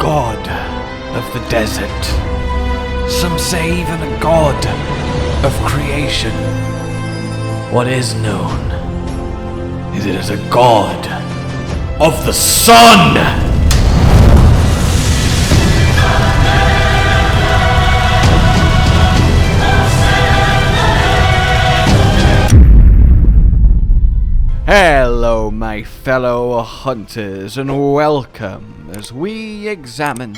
god of the desert. Some say even a god of creation. What is known is it is a god of the sun! Hello my fellow hunters, and welcome as we examine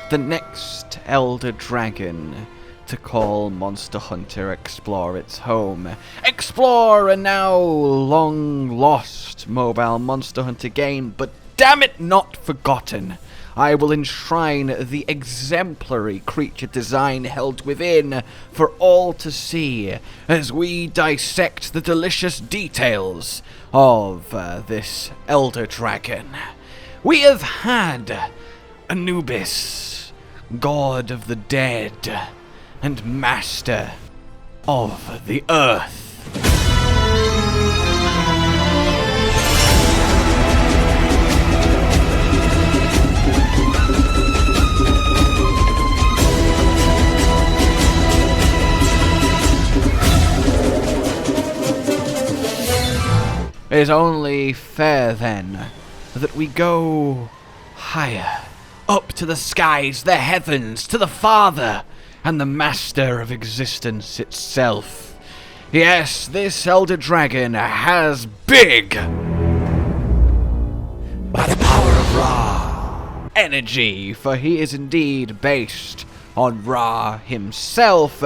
the next elder dragon to call Monster Hunter Explore its home. Explore a now long lost mobile Monster Hunter game, but damn it, not forgotten. I will enshrine the exemplary creature design held within for all to see as we dissect the delicious details of this elder dragon. We have had Anubis, god of the dead and master of the earth. It is only fair, then, that we go higher, up to the skies, the heavens, to the Father, and the Master of existence itself. Yes, this elder dragon has big, by the power of Ra, energy, for he is indeed based on Ra himself,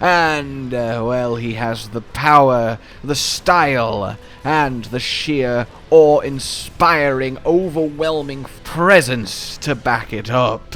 and, well, he has the power, the style, and the sheer awe-inspiring, overwhelming presence to back it up.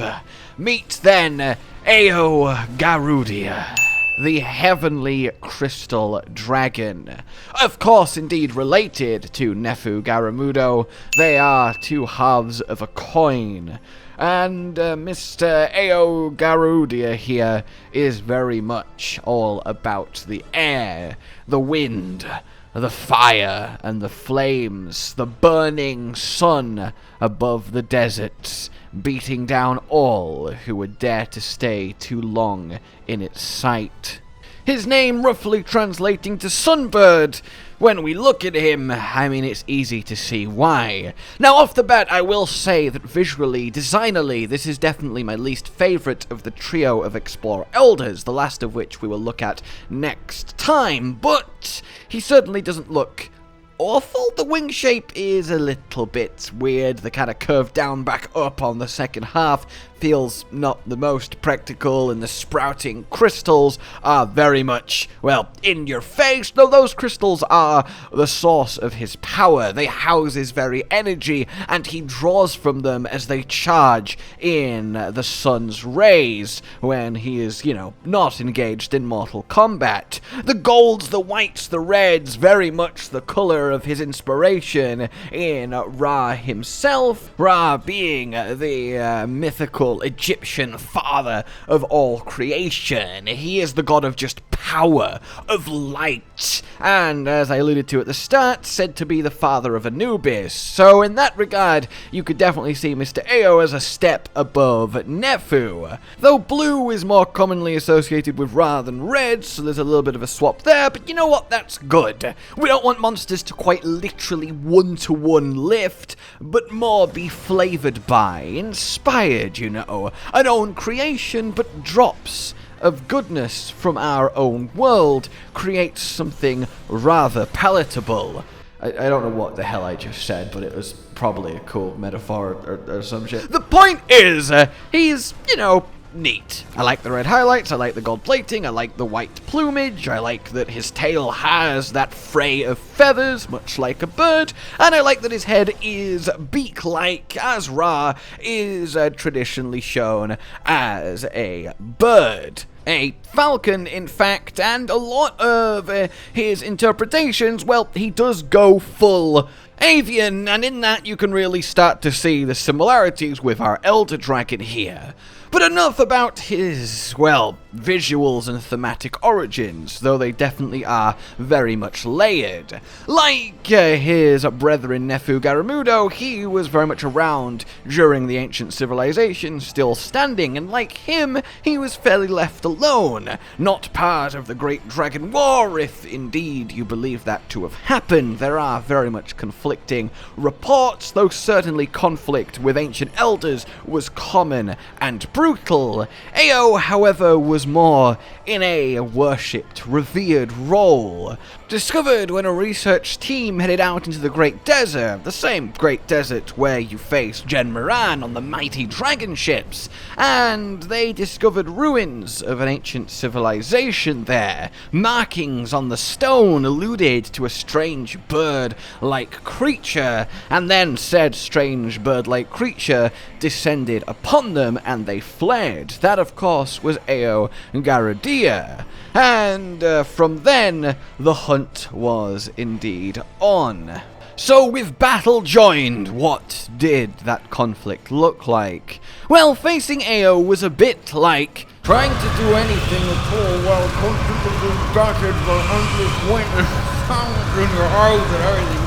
Meet, then, Ao Garudia, the heavenly crystal dragon. Of course, indeed related to Nefu Garamudo, they are two halves of a coin. And Mr. Ao Garudia here is very much all about the air, the wind, the fire, and the flames, the burning sun above the deserts, beating down all who would dare to stay too long in its sight. His name roughly translating to Sunbird. When we look at him, I mean, it's easy to see why. Now, off the bat, I will say that visually, designerly, this is definitely my least favorite of the trio of Explore Elders, the last of which we will look at next time, but he certainly doesn't look awful. The wing shape is a little bit weird. The kind of curve down back up on the second half feels not the most practical, and the sprouting crystals are very much, well, in your face, though those crystals are the source of his power. They house his very energy, and he draws from them as they charge in the sun's rays when he is, not engaged in mortal combat. The golds, the whites, the reds, very much the color of his inspiration in Ra himself, Ra being the mythical Egyptian father of all creation. He is the god of just power, of light, and as I alluded to at the start, said to be the father of Anubis. So in that regard, you could definitely see Mr. Ao as a step above Nefu. Though blue is more commonly associated with Ra than red, so there's a little bit of a swap there, but you know what, that's good. We don't want monsters to quite literally one-to-one lift, but more be flavored by, inspired, an own creation, but drops of goodness from our own world creates something rather palatable. I don't know what the hell I just said, but it was probably a cool metaphor or some shit. The point is, he's, neat. I like the red highlights, I like the gold plating, I like the white plumage, I like that his tail has that fray of feathers, much like a bird, and I like that his head is beak-like, as Ra is traditionally shown as a bird. A falcon, in fact, and a lot of his interpretations, well, he does go full avian, and in that you can really start to see the similarities with our Elder Dragon here. But enough about his, well, visuals and thematic origins, though they definitely are very much layered. Like his brethren Nefu Garamudo, he was very much around during the ancient civilization, still standing, and like him, he was fairly left alone, not part of the Great Dragon War, if indeed you believe that to have happened. There are very much conflicting reports, though certainly conflict with ancient elders was common and brutal. Ao, however, was more in a worshipped, revered role. Discovered when a research team headed out into the Great Desert, the same Great Desert where you face Gen Moran on the mighty dragon ships, and they discovered ruins of an ancient civilization there. Markings on the stone alluded to a strange bird-like creature, and then said strange bird-like creature descended upon them and they fled. That, of course, was Ao Garudia. And from then, the hunt was indeed on. So with battle joined, what did that conflict look like? Well, facing Ao was a bit like trying to do anything at all while constantly being battered by endless wind and sound in your eyes and everything.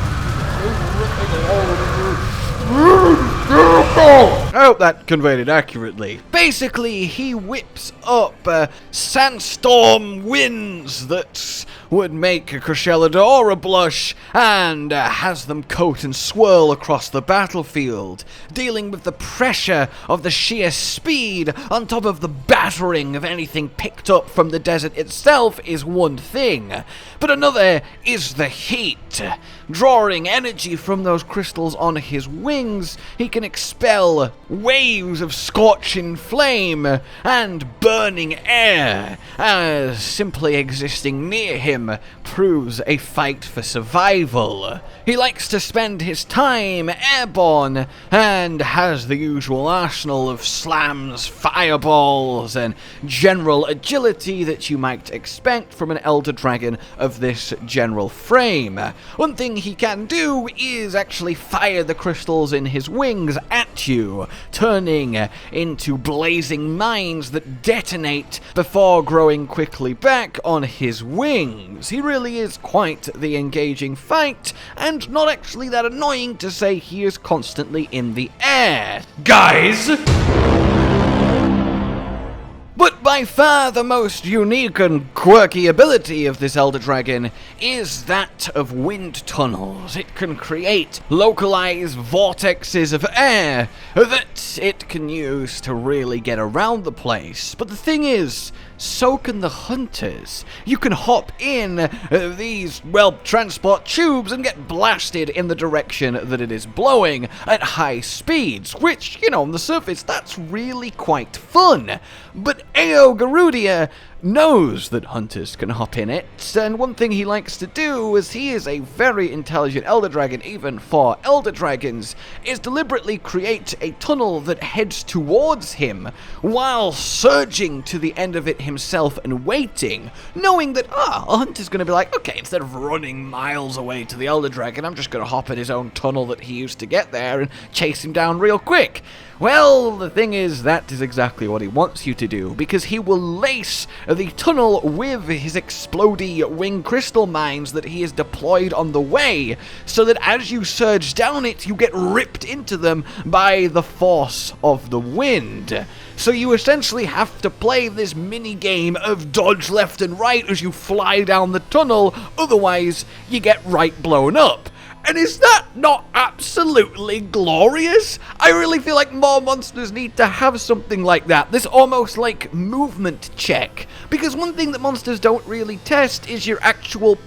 I hope that conveyed it accurately. Basically, he whips up sandstorm winds that would make Cresceladora blush and has them coat and swirl across the battlefield, dealing with the pressure of the sheer speed on top of the battering of anything picked up from the desert itself is one thing, but another is the heat. Drawing energy from those crystals on his wings, he can expel waves of scorching flame and burning air, as simply existing near him proves a fight for survival. He likes to spend his time airborne and has the usual arsenal of slams, fireballs, and general agility that you might expect from an Elder Dragon of this general frame. One thing he can do is actually fire the crystals in his wings at you, turning into blazing mines that detonate before growing quickly back on his wings. He really is quite the engaging fight, and not actually that annoying to say he is constantly in the air. Guys! But by far the most unique and quirky ability of this Elder Dragon is that of wind tunnels. It can create localized vortexes of air that it can use to really get around the place. But the thing is, so can the hunters. You can hop in these, well, transport tubes and get blasted in the direction that it is blowing at high speeds, which, you know, on the surface, that's really quite fun. But Ao Garudia knows that hunters can hop in it, and one thing he likes to do, as he is a very intelligent Elder Dragon even for Elder Dragons, is deliberately create a tunnel that heads towards him while surging to the end of it himself and waiting, knowing that, a hunter's going to be like, okay, instead of running miles away to the Elder Dragon, I'm just going to hop in his own tunnel that he used to get there and chase him down real quick. Well, the thing is, that is exactly what he wants you to do, because he will lace the tunnel with his explodey wing crystal mines that he has deployed on the way, so that as you surge down it, you get ripped into them by the force of the wind. So you essentially have to play this mini-game of dodge left and right as you fly down the tunnel, otherwise you get right blown up. And is that not absolutely glorious? I really feel like more monsters need to have something like that. This almost like movement check. Because one thing that monsters don't really test is your actual,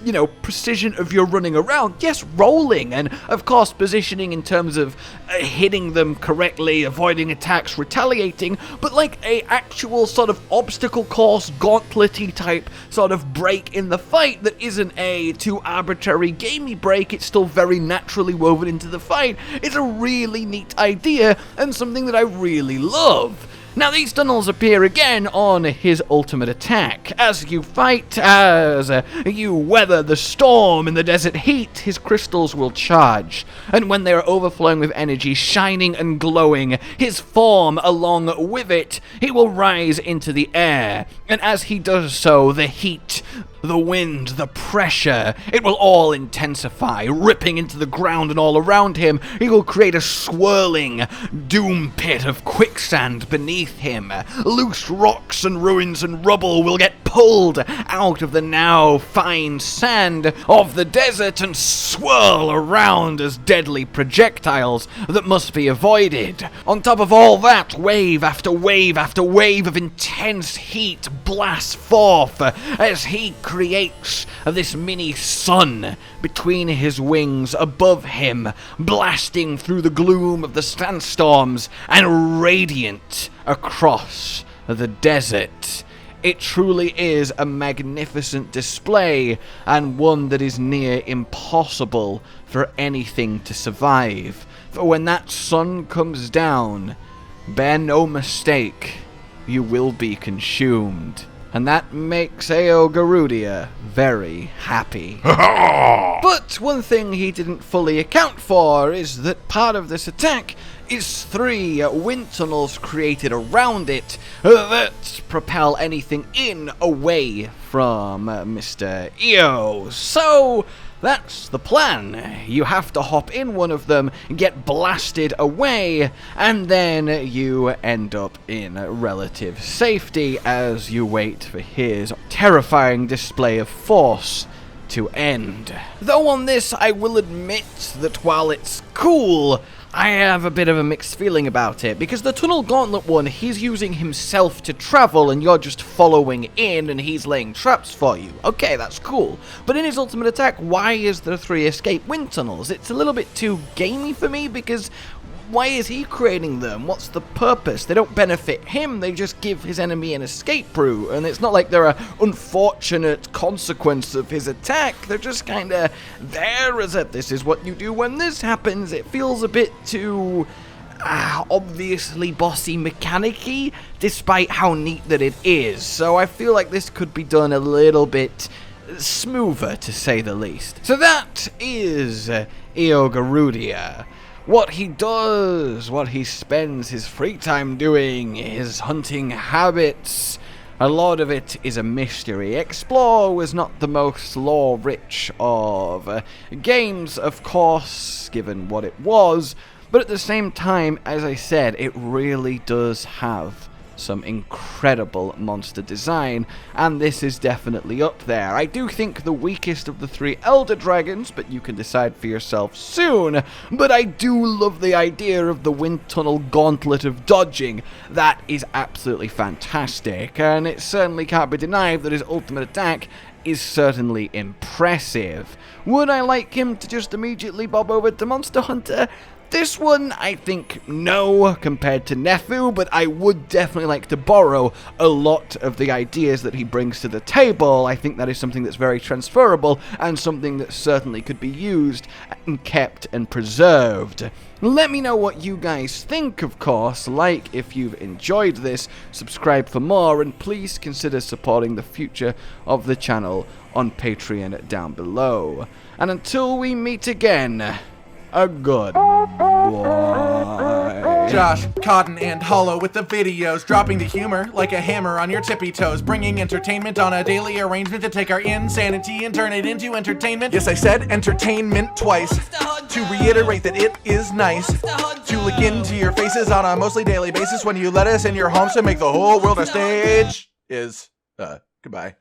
precision of your running around. Yes, rolling, and of course positioning in terms of hitting them correctly, avoiding attacks, retaliating, but like a actual sort of obstacle course, gauntlet-y type sort of break in the fight that isn't a too arbitrary gamey break, it's still very naturally woven into the fight. It's a really neat idea and something that I really love. Now these tunnels appear again on his ultimate attack. As you fight, as you weather the storm in the desert heat, his crystals will charge. And when they are overflowing with energy, shining and glowing, his form along with it, he will rise into the air. And as he does so, the heat, the wind, the pressure, it will all intensify, ripping into the ground and all around him. He will create a swirling doom pit of quicksand beneath him. Loose rocks and ruins and rubble will get pulled out of the now fine sand of the desert and swirl around as deadly projectiles that must be avoided. On top of all that, wave after wave after wave of intense heat blasts forth as he creates this mini sun between his wings above him, blasting through the gloom of the sandstorms and radiant across the desert. It truly is a magnificent display, and one that is near impossible for anything to survive. For when that sun comes down, bear no mistake, you will be consumed. And that makes Ao Garudia very happy. But one thing he didn't fully account for is that part of this attack is 3 wind tunnels created around it that propel anything in away from Mr. Ao. So that's the plan. You have to hop in one of them, get blasted away, and then you end up in relative safety as you wait for his terrifying display of force to end. Though on this, I will admit that while it's cool, I have a bit of a mixed feeling about it, because the Tunnel Gauntlet one, he's using himself to travel and you're just following in and he's laying traps for you. Okay, that's cool. But in his ultimate attack, why is there 3 escape wind tunnels? It's a little bit too gamey for me, because why is he creating them? What's the purpose? They don't benefit him, they just give his enemy an escape route, and it's not like they're an unfortunate consequence of his attack. They're just kinda there as a, this is what you do when this happens. It feels a bit too obviously bossy mechanic-y, despite how neat that it is. So I feel like this could be done a little bit smoother, to say the least. So that is Ao Garudia. What he does, what he spends his free time doing, his hunting habits, a lot of it is a mystery. Explore was not the most lore-rich of games, of course, given what it was, but at the same time, as I said, it really does have some incredible monster design, and this is definitely up there. I do think the weakest of the 3 Elder Dragons, but you can decide for yourself soon, but I do love the idea of the Wind Tunnel Gauntlet of dodging. That is absolutely fantastic, and it certainly can't be denied that his ultimate attack is certainly impressive. Would I like him to just immediately bob over to Monster Hunter? This one, I think, no, compared to Nefu, but I would definitely like to borrow a lot of the ideas that he brings to the table. I think that is something that's very transferable, and something that certainly could be used and kept and preserved. Let me know what you guys think, of course. Like if you've enjoyed this, subscribe for more, and please consider supporting the future of the channel on Patreon down below. And until we meet again, a good boy. Josh, Cotton, and Hollow with the videos, dropping the humor like a hammer on your tippy toes, bringing entertainment on a daily arrangement to take our insanity and turn it into entertainment. Yes, I said entertainment twice, to reiterate that it is nice to look into your faces on a mostly daily basis when you let us in your homes to make the whole world a stage. Goodbye.